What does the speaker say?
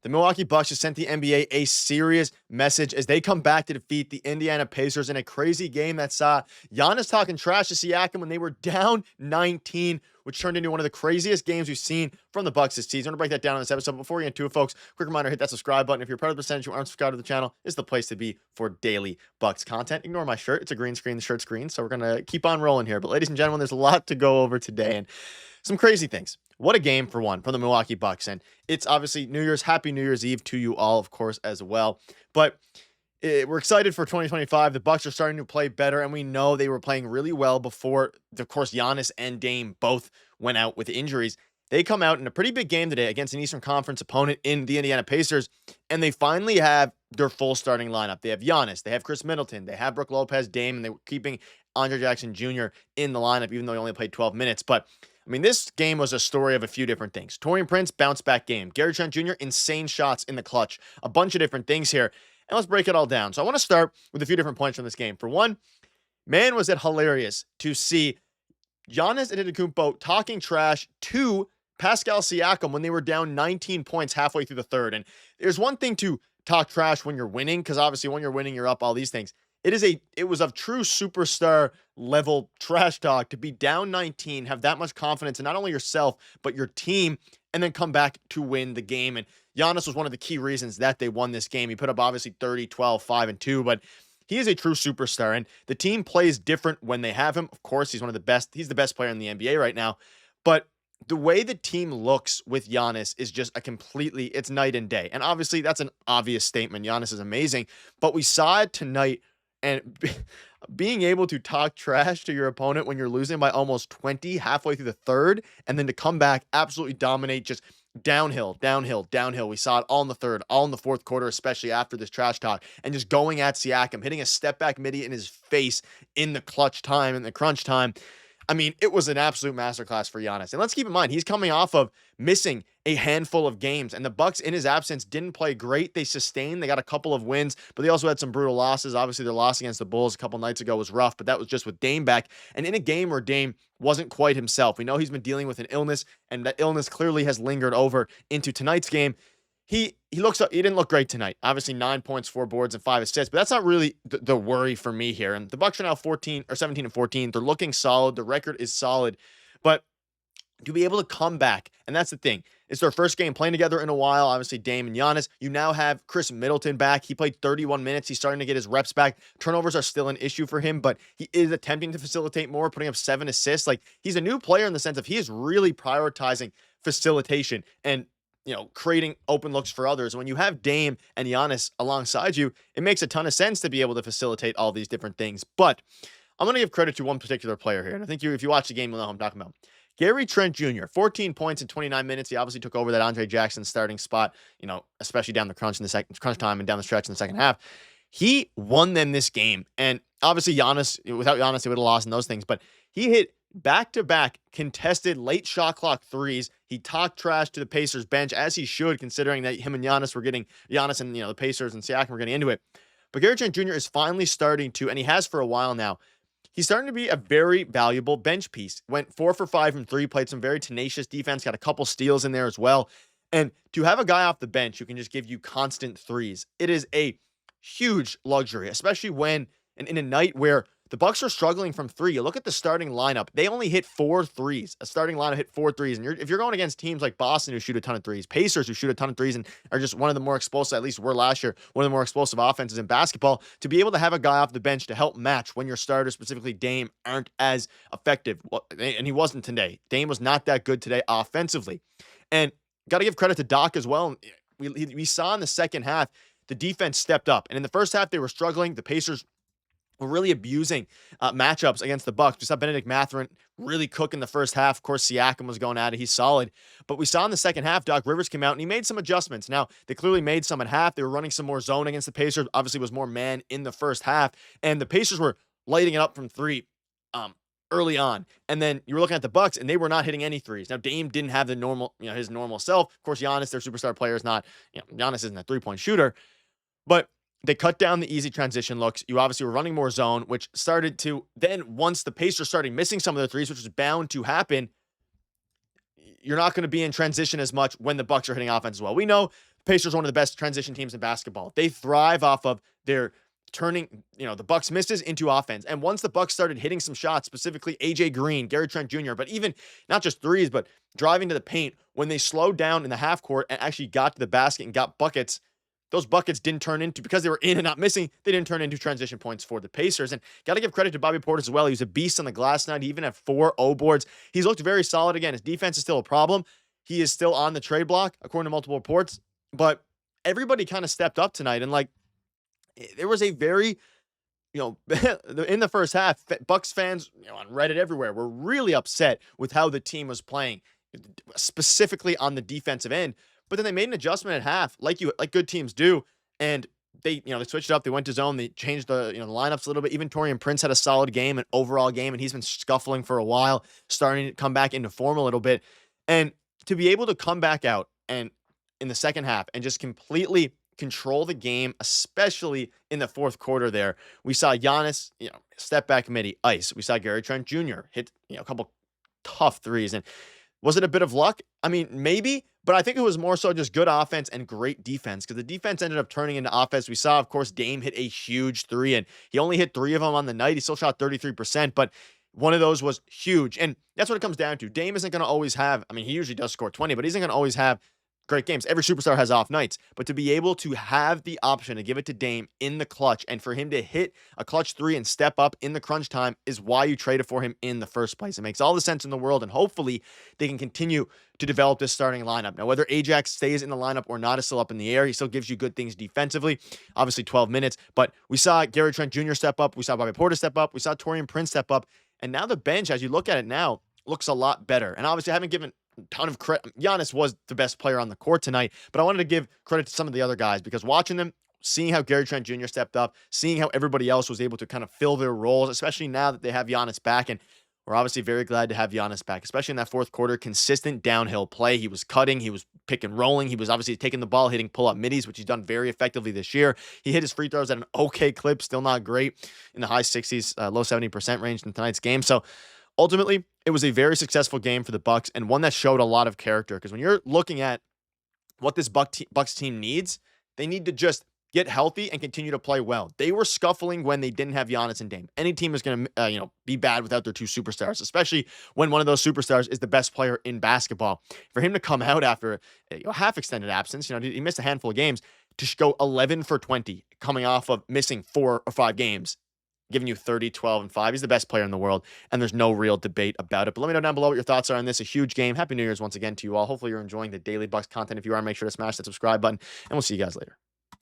The Milwaukee Bucks just sent the NBA a serious message as they come back to defeat the Indiana Pacers in a crazy game that saw Giannis talking trash to Siakam when they were down 19, which turned into one of the craziest games we've seen from the Bucks this season. I'm going to break that down in this episode. Before we get into it, folks, quick reminder, hit that subscribe button. If you're part of the percentage who aren't subscribed to the channel, this is the place to be for daily Bucks content. Ignore my shirt. It's a green screen. The shirt's green, so we're going to keep on rolling here. But ladies and gentlemen, there's a lot to go over today and some crazy things. What a game for one from the Milwaukee Bucks. And it's obviously Happy New Year's Eve to you all, of course, as well. But we're excited for 2025. The Bucks are starting to play better, and we know they were playing really well before, of course, Giannis and Dame both went out with injuries. They come out in a pretty big game today against an Eastern Conference opponent in the Indiana Pacers, and they finally have their full starting lineup. They have Giannis, they have Chris Middleton, they have Brook Lopez, Dame, and they were keeping Andre Jackson Jr. in the lineup, even though he only played 12 minutes. But I mean, this game was a story of a few different things. Taurean Prince, bounce back game. Gary Trent Jr., insane shots in the clutch. A bunch of different things here. And let's break it all down. So I want to start with a few different points from this game. For one, man, was it hilarious to see Giannis Antetokounmpo talking trash to Pascal Siakam when they were down 19 points halfway through the third. And there's one thing to talk trash when you're winning, because obviously when you're winning, you're up, all these things. It was of true superstar level trash talk to be down 19, have that much confidence in not only yourself, but your team, and then come back to win the game. And Giannis was one of the key reasons that they won this game. He put up obviously 30, 12, 5, and 2, but he is a true superstar, and the team plays different when they have him. Of course, he's one of the best. He's the best player in the NBA right now, but the way the team looks with Giannis is just it's night and day. And obviously that's an obvious statement. Giannis is amazing, but we saw it tonight. And being able to talk trash to your opponent when you're losing by almost 20 halfway through the third, and then to come back, absolutely dominate, just downhill, downhill, downhill. We saw it all in the third, all in the fourth quarter, especially after this trash talk, and just going at Siakam, hitting a step back midi in his face in the clutch time, in the crunch time. I mean, it was an absolute masterclass for Giannis. And let's keep in mind, he's coming off of missing a handful of games, and the Bucks in his absence didn't play great. They sustained. They got a couple of wins, but they also had some brutal losses. Obviously, their loss against the Bulls a couple nights ago was rough, but that was just with Dame back. And in a game where Dame wasn't quite himself, we know he's been dealing with an illness, and that illness clearly has lingered over into tonight's game. He didn't look great tonight. Obviously 9 points, 4 boards, and 5 assists, but that's not really the worry for me here. And the Bucks are now 17 and 14. They're looking solid. The record is solid, but to be able to come back, and that's the thing. It's their first game playing together in a while. Obviously, Dame and Giannis. You now have Chris Middleton back. He played 31 minutes. He's starting to get his reps back. Turnovers are still an issue for him, but he is attempting to facilitate more, putting up 7 assists. Like, he's a new player in the sense of he is really prioritizing facilitation and creating open looks for others. When you have Dame and Giannis alongside you, it makes a ton of sense to be able to facilitate all these different things. But I'm going to give credit to one particular player here. And I think if you watch the game, you'll know who I'm talking about. Gary Trent Jr., 14 points in 29 minutes. He obviously took over that Andre Jackson starting spot, especially down the crunch time and down the stretch in the second half. He won them this game. And obviously without Giannis, they would have lost in those things. But he hit back-to-back contested late shot clock threes. He talked trash to the Pacers bench, as he should, considering that him and Giannis and the Pacers and Siakam were getting into it. But Gary Trent Jr. is finally starting to, and he has for a while now, he's starting to be a very valuable bench piece. Went 4 for 5 from 3, played some very tenacious defense, got a couple steals in there as well. And to have a guy off the bench who can just give you constant threes, it is a huge luxury, especially when, and in a night where the Bucks are struggling from 3. You look at the starting lineup. They only hit 4 threes. A starting lineup hit 4 threes. And if you're going against teams like Boston who shoot a ton of threes, Pacers who shoot a ton of threes and are just one of the more explosive, at least were last year, one of the more explosive offenses in basketball, to be able to have a guy off the bench to help match when your starters, specifically Dame, aren't as effective. And he wasn't today. Dame was not that good today offensively. And got to give credit to Doc as well. We saw in the second half, the defense stepped up. And in the first half, they were struggling. The Pacers were really abusing matchups against the Bucks. We saw Benedict Mathurin really cook in the first half. Of course, Siakam was going at it. He's solid. But we saw in the second half, Doc Rivers came out and he made some adjustments. Now, they clearly made some at half. They were running some more zone against the Pacers. Obviously, was more man in the first half. And the Pacers were lighting it up from 3 early on. And then you were looking at the Bucks and they were not hitting any threes. Now, Dame didn't have the normal, his normal self. Of course, Giannis, their superstar player, is not, Giannis isn't a 3-point shooter. But they cut down the easy transition looks. You obviously were running more zone, which started to then, once the Pacers started missing some of their threes, which was bound to happen, you're not going to be in transition as much when the Bucks are hitting offense as well. We know Pacers are one of the best transition teams in basketball. They thrive off of their turning, the Bucks misses into offense. And once the Bucks started hitting some shots, specifically AJ Green, Gary Trent Jr., but even not just threes, but driving to the paint, when they slowed down in the half court and actually got to the basket and got buckets, those buckets didn't turn into, because they were in and not missing, they didn't turn into transition points for the Pacers. And got to give credit to Bobby Portis as well. He was a beast on the glass tonight. He even had 4 O boards. He's looked very solid again. His defense is still a problem. He is still on the trade block, according to multiple reports. But everybody kind of stepped up tonight. And there was a very, in the first half, Bucks fans, on Reddit everywhere, were really upset with how the team was playing, specifically on the defensive end. But then they made an adjustment at half, like good teams do, and they switched it up. They went to zone. They changed the lineups a little bit. Even Taurean Prince had a solid game, an overall game, and he's been scuffling for a while, starting to come back into form a little bit. And to be able to come back out and in the second half and just completely control the game, especially in the fourth quarter there, we saw Giannis, step back midi, ice. We saw Gary Trent Jr. hit, a couple tough threes. And was it a bit of luck? I mean, maybe, but I think it was more so just good offense and great defense, because the defense ended up turning into offense. We saw, of course, Dame hit a huge 3, and he only hit 3 of them on the night. He still shot 33%, but one of those was huge. And that's what it comes down to. Dame isn't going to always have, he usually does score 20, but he isn't going to always have great games. Every superstar has off nights, but to be able to have the option to give it to Dame in the clutch and for him to hit a clutch 3 and step up in the crunch time is why you traded for him in the first place. It makes all the sense in the world, and hopefully they can continue to develop this starting lineup. Now, whether Ajax stays in the lineup or not is still up in the air. He still gives you good things defensively, obviously 12 minutes, but we saw Gary Trent Jr. step up. We saw Bobby Portis step up. We saw Taurean Prince step up, and now the bench, as you look at it now, looks a lot better. And obviously I haven't given ton of credit. Giannis was the best player on the court tonight, but I wanted to give credit to some of the other guys, because watching them, seeing how Gary Trent Jr. stepped up, seeing how everybody else was able to kind of fill their roles, especially now that they have Giannis back. And we're obviously very glad to have Giannis back, especially in that fourth quarter. Consistent downhill play. He was cutting. He was pick and rolling. He was obviously taking the ball, hitting pull-up middies, which he's done very effectively this year. He hit his free throws at an okay clip, still not great, in the high 60s, low 70% range in tonight's game. So ultimately, it was a very successful game for the Bucks, and one that showed a lot of character, because when you're looking at what this Bucks team needs, they need to just get healthy and continue to play well. They were scuffling when they didn't have Giannis and Dame. Any team is going to be bad without their 2 superstars, especially when one of those superstars is the best player in basketball. For him to come out after a half-extended absence, he missed a handful of games, to go 11 for 20, coming off of missing 4 or 5 games, giving you 30, 12, and 5. He's the best player in the world, and there's no real debate about it. But let me know down below what your thoughts are on this. A huge game. Happy New Year's once again to you all. Hopefully you're enjoying the daily Bucks content. If you are, make sure to smash that subscribe button, and we'll see you guys later.